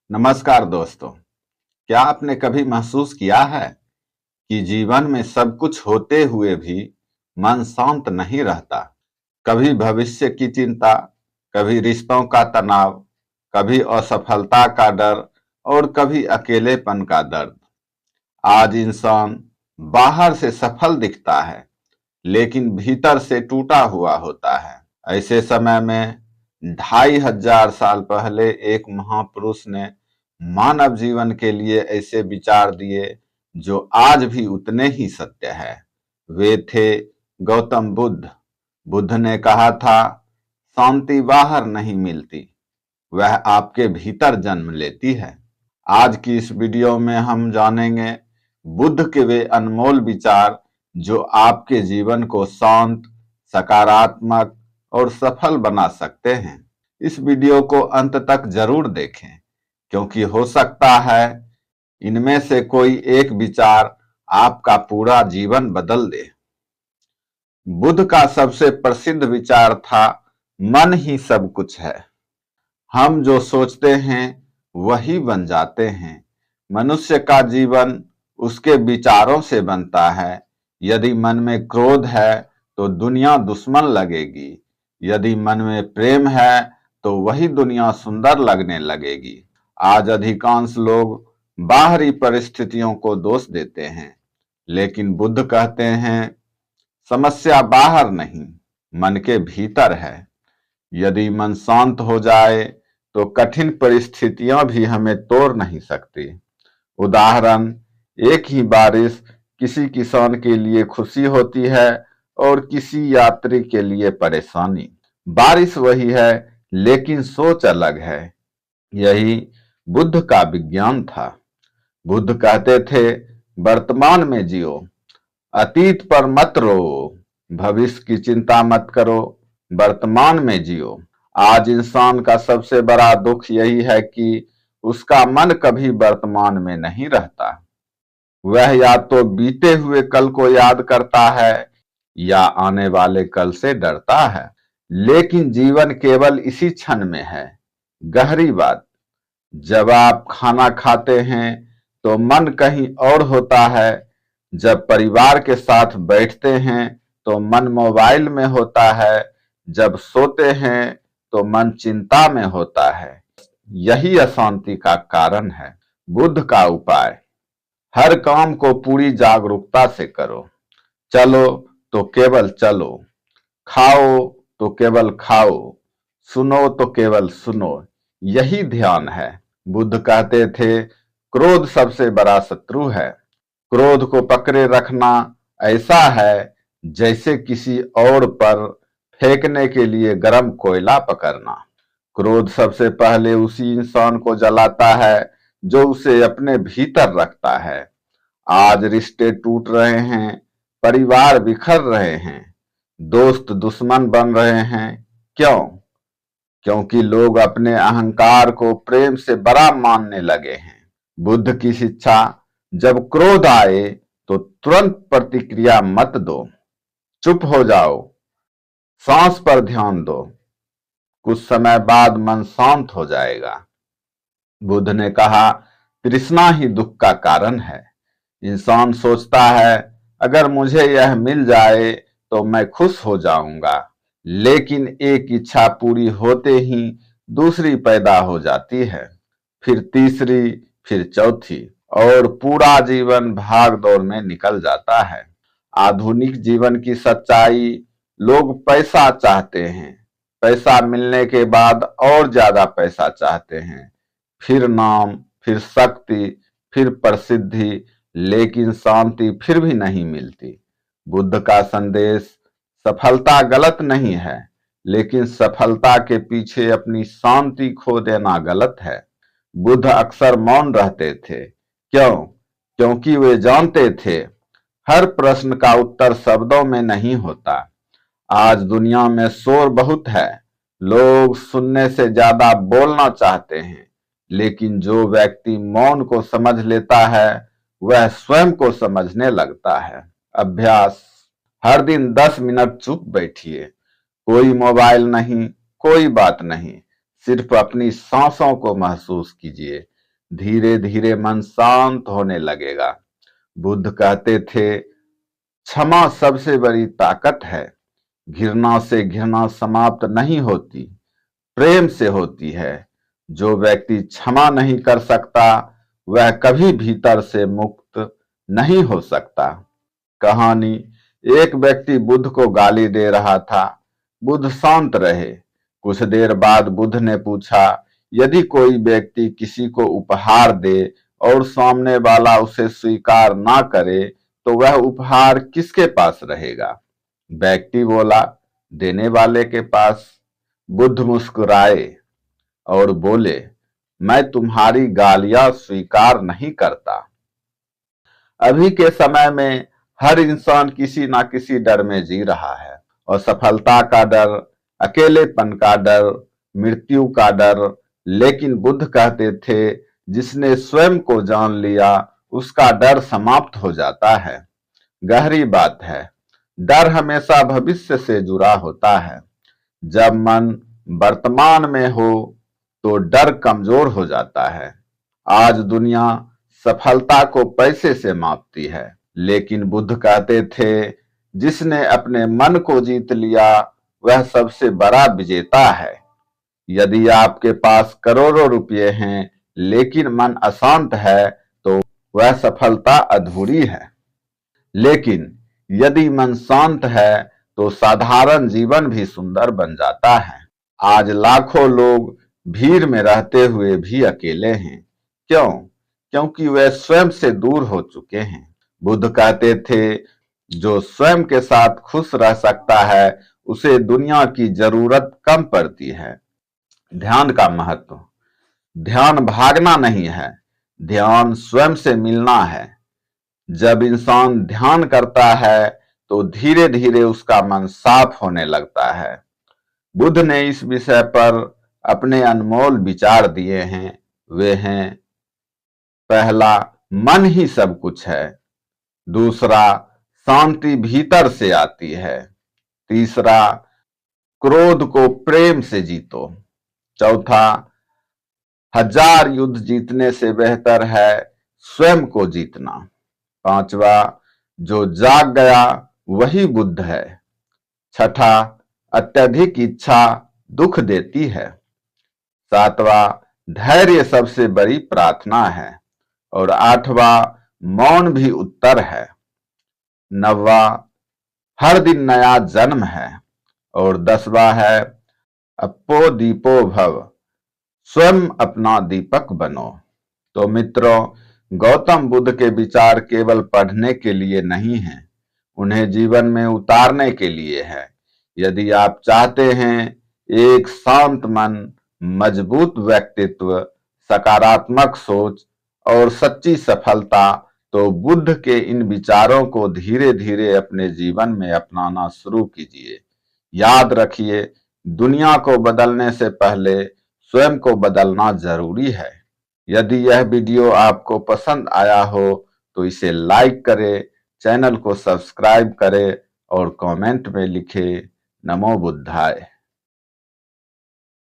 नमस्कार दोस्तों। क्या आपने कभी महसूस किया है कि जीवन में सब कुछ होते हुए भी मन शांत नहीं रहता? कभी भविष्य की चिंता, कभी रिश्तों का तनाव, कभी असफलता का डर और कभी अकेलेपन का दर्द। आज इंसान बाहर से सफल दिखता है, लेकिन भीतर से टूटा हुआ होता है। ऐसे समय में 2500 साल पहले एक महापुरुष ने मानव जीवन के लिए ऐसे विचार दिए जो आज भी उतने ही सत्य है। वे थे गौतम बुद्ध। बुद्ध ने कहा था, शांति बाहर नहीं मिलती, वह आपके भीतर जन्म लेती है। आज की इस वीडियो में हम जानेंगे बुद्ध के वे अनमोल विचार जो आपके जीवन को शांत, सकारात्मक और सफल बना सकते हैं। इस वीडियो को अंत तक जरूर देखें, क्योंकि हो सकता है इनमें से कोई एक विचार आपका पूरा जीवन बदल दे। बुद्ध का सबसे प्रसिद्ध विचार था, मन ही सब कुछ है। हम जो सोचते हैं वही बन जाते हैं। मनुष्य का जीवन उसके विचारों से बनता है। यदि मन में क्रोध है तो दुनिया दुश्मन लगेगी। यदि मन में प्रेम है तो वही दुनिया सुंदर लगने लगेगी। आज अधिकांश लोग बाहरी परिस्थितियों को दोष देते हैं, लेकिन बुद्ध कहते हैं, समस्या बाहर नहीं, मन के भीतर है। यदि मन शांत हो जाए तो कठिन परिस्थितियां भी हमें तोड़ नहीं सकती। उदाहरण, एक ही बारिश किसी किसान के लिए खुशी होती है और किसी यात्री के लिए परेशानी। बारिश वही है, लेकिन सोच अलग है। यही बुद्ध का विज्ञान था। बुद्ध कहते थे, वर्तमान में जियो, अतीत पर मत रो, भविष्य की चिंता मत करो, वर्तमान में जियो। आज इंसान का सबसे बड़ा दुख यही है कि उसका मन कभी वर्तमान में नहीं रहता। वह या तो बीते हुए कल को याद करता है या आने वाले कल से डरता है। लेकिन जीवन केवल इसी क्षण में है। गहरी बात, जब आप खाना खाते हैं तो मन कहीं और होता है। जब परिवार के साथ बैठते हैं तो मन मोबाइल में होता है। जब सोते हैं तो मन चिंता में होता है। यही अशांति का कारण है। बुद्ध का उपाय, हर काम को पूरी जागरूकता से करो। चलो तो केवल चलो, खाओ तो केवल खाओ, सुनो तो केवल सुनो। यही ध्यान है। बुद्ध कहते थे, क्रोध सबसे बड़ा शत्रु है। क्रोध को पकड़े रखना ऐसा है जैसे किसी और पर फेंकने के लिए गर्म कोयला पकड़ना। क्रोध सबसे पहले उसी इंसान को जलाता है जो उसे अपने भीतर रखता है। आज रिश्ते टूट रहे हैं, परिवार बिखर रहे हैं, दोस्त दुश्मन बन रहे हैं। क्यों? क्योंकि लोग अपने अहंकार को प्रेम से बड़ा मानने लगे हैं। बुद्ध की शिक्षा, जब क्रोध आए तो तुरंत प्रतिक्रिया मत दो, चुप हो जाओ, सांस पर ध्यान दो, कुछ समय बाद मन शांत हो जाएगा। बुद्ध ने कहा, तृष्णा ही दुख का कारण है। इंसान सोचता है, अगर मुझे यह मिल जाए तो मैं खुश हो जाऊंगा। लेकिन एक इच्छा पूरी होते ही दूसरी पैदा हो जाती है, फिर तीसरी, फिर चौथी, और पूरा जीवन भाग दौड़ में निकल जाता है। आधुनिक जीवन की सच्चाई, लोग पैसा चाहते हैं, पैसा मिलने के बाद और ज्यादा पैसा चाहते हैं, फिर नाम, फिर शक्ति, फिर प्रसिद्धि, लेकिन शांति फिर भी नहीं मिलती। बुद्ध का संदेश, सफलता गलत नहीं है, लेकिन सफलता के पीछे अपनी शांति खो देना गलत है। बुद्ध अक्सर मौन रहते थे। क्यों? क्योंकि वे जानते थे, हर प्रश्न का उत्तर शब्दों में नहीं होता। आज दुनिया में शोर बहुत है, लोग सुनने से ज्यादा बोलना चाहते हैं, लेकिन जो व्यक्ति मौन को समझ लेता है वह स्वयं को समझने लगता है। अभ्यास, हर दिन 10 मिनट चुप बैठिए। कोई मोबाइल नहीं, कोई बात नहीं, सिर्फ अपनी सांसों को महसूस कीजिए। धीरे धीरे मन शांत होने लगेगा। बुद्ध कहते थे, क्षमा सबसे बड़ी ताकत है। घृणा से घृणा समाप्त नहीं होती, प्रेम से होती है। जो व्यक्ति क्षमा नहीं कर सकता वह कभी भीतर से मुक्त नहीं हो सकता। कहानी, एक व्यक्ति बुद्ध को गाली दे रहा था। बुद्ध शांत रहे। कुछ देर बाद बुद्ध ने पूछा, यदि कोई व्यक्ति किसी को उपहार दे और सामने वाला उसे स्वीकार ना करे तो वह उपहार किसके पास रहेगा? व्यक्ति बोला, देने वाले के पास। बुद्ध मुस्कुराए और बोले, मैं तुम्हारी गालियां स्वीकार नहीं करता। अभी के समय में हर इंसान किसी ना किसी डर में जी रहा है, और असफलता का डर, अकेलेपन का डर, मृत्यु का डर। लेकिन बुद्ध कहते थे, जिसने स्वयं को जान लिया उसका डर समाप्त हो जाता है। गहरी बात है, डर हमेशा भविष्य से जुड़ा होता है। जब मन वर्तमान में हो तो डर कमजोर हो जाता है। आज दुनिया सफलता को पैसे से मापती है, लेकिन बुद्ध कहते थे, जिसने अपने मन को जीत लिया वह सबसे बड़ा विजेता है। यदि आपके पास करोड़ों रुपए हैं लेकिन मन अशांत है तो वह सफलता अधूरी है। लेकिन यदि मन शांत है तो साधारण जीवन भी सुंदर बन जाता है। आज लाखों लोग भीड़ में रहते हुए भी अकेले हैं। क्यों? क्योंकि वे स्वयं से दूर हो चुके हैं। बुद्ध कहते थे, जो स्वयं के साथ खुश रह सकता है उसे दुनिया की जरूरत कम पड़ती है। ध्यान का महत्व। ध्यान भागना नहीं है, ध्यान स्वयं से मिलना है। जब इंसान ध्यान करता है तो धीरे धीरे उसका मन साफ होने लगता है। बुद्ध ने इस विषय पर अपने अनमोल विचार दिए हैं। वे हैं, पहला, मन ही सब कुछ है। दूसरा, शांति भीतर से आती है। तीसरा, क्रोध को प्रेम से जीतो। चौथा, हजार युद्ध जीतने से बेहतर है स्वयं को जीतना। पांचवा, जो जाग गया वही बुद्ध है। छठा, अत्यधिक इच्छा दुख देती है। सातवां, धैर्य सबसे बड़ी प्रार्थना है। और आठवां, मौन भी उत्तर है। नौवां, हर दिन नया जन्म है। और 10वां है, अपो दीपो भव, स्वयं अपना दीपक बनो। तो मित्रों, गौतम बुद्ध के विचार केवल पढ़ने के लिए नहीं हैं, उन्हें जीवन में उतारने के लिए है। यदि आप चाहते हैं एक शांत मन, मजबूत व्यक्तित्व, सकारात्मक सोच और सच्ची सफलता, तो बुद्ध के इन विचारों को धीरे धीरे अपने जीवन में अपनाना शुरू कीजिए। याद रखिए, दुनिया को बदलने से पहले स्वयं को बदलना जरूरी है। यदि यह वीडियो आपको पसंद आया हो तो इसे लाइक करें, चैनल को सब्सक्राइब करें और कमेंट में लिखें, नमो बुद्धाय।